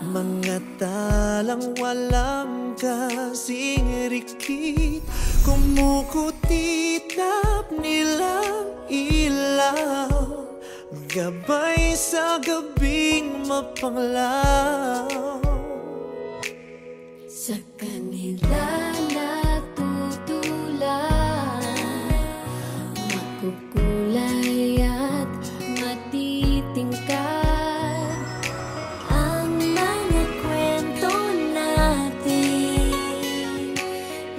Mga talang walang kasing rikit, kumukutitap nilang ilaw, gabay sa gabing mapanglaw. Sa kanila natutulan, makukulay at matitingkad ang mga kwento natin,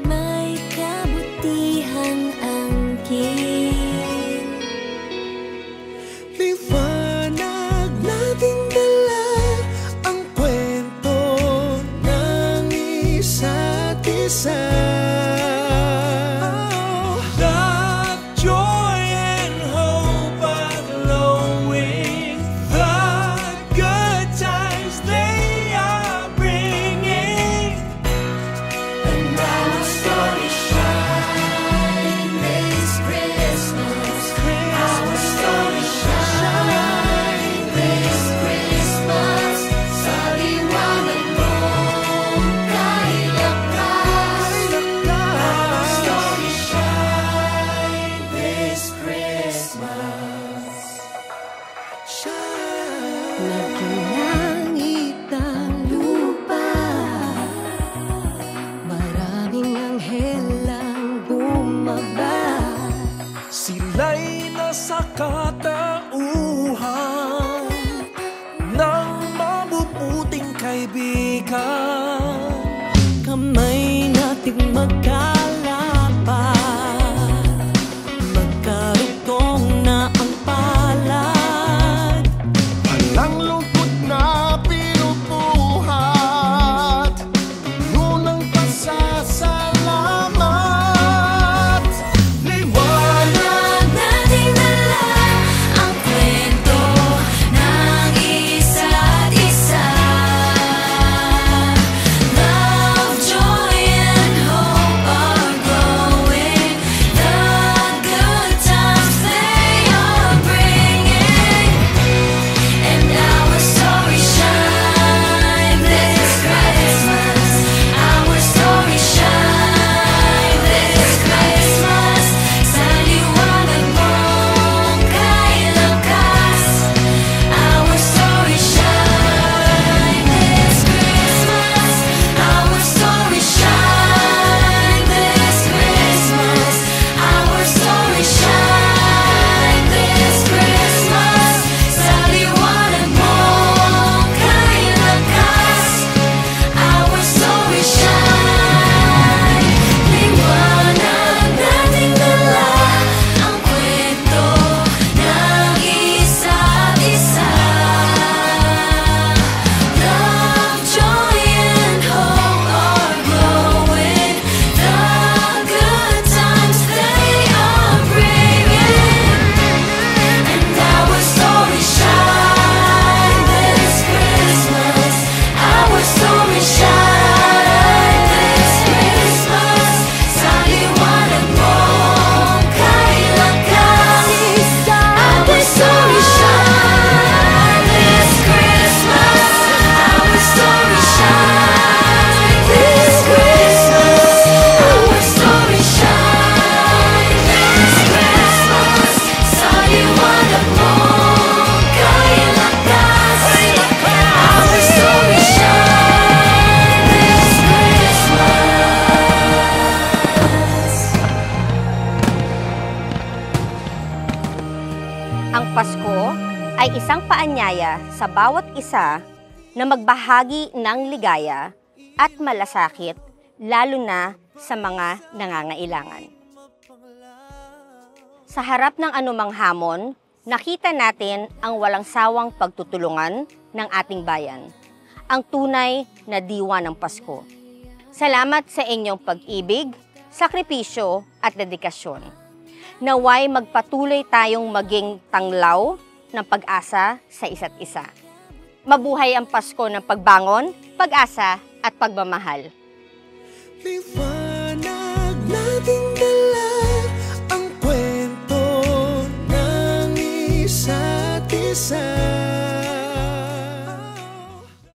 may kabutihang angkin. Liwanag nating dala ang kwento ng isa't isa. Nagulangit ang lupa, maraming anghel ang bumaba. Sila'y nasa katauhan ng mabubuting kaibigan. Kamay nating magkalapat, magkarugtong na ang palad. Walang lungkot na pinupuhat, puno ng pasasalamat. Liwanag nating dala ang kwento ng isa't isa. Love, joy, and hope are growing. The good times they are bringing, and our story shine this Christmas. Our story shine this Christmas. Sa liwanag mong kay lakas. Our story shine this Christmas. Our story shine this Christmas. Our story shine this Christmas. Sa liwanag mong kay lakas. Our story shine. Liwanag nating dala ang kwento ng isa't isa. Love, joy, and hope are growing. The good times they are bringing, and our story shine this Christmas. Our story shine this Christmas. Sa liwanag mong kay lakas. Our story shine this Christmas. Our story shine this Christmas. Our story shine this Christmas. Sa liwanag mong kay lakas. Our story shine this Christmas. Ang Pasko ay isang paanyaya sa bawat isa na magbahagi ng ligaya at malasakit, lalo na sa mga nangangailangan. Sa harap ng anumang hamon, nakita natin ang walang sawang pagtutulungan ng ating bayan, ang tunay na diwa ng Pasko. Salamat sa inyong pag-ibig, sakripisyo at dedikasyon. Naway magpatuloy tayong maging tanglaw ng pag-asa sa isa't isa. Mabuhay ang Pasko ng pagbangon, pag-asa at pagmamahal. Liwanag nating dala ang kwento ng isa't isa.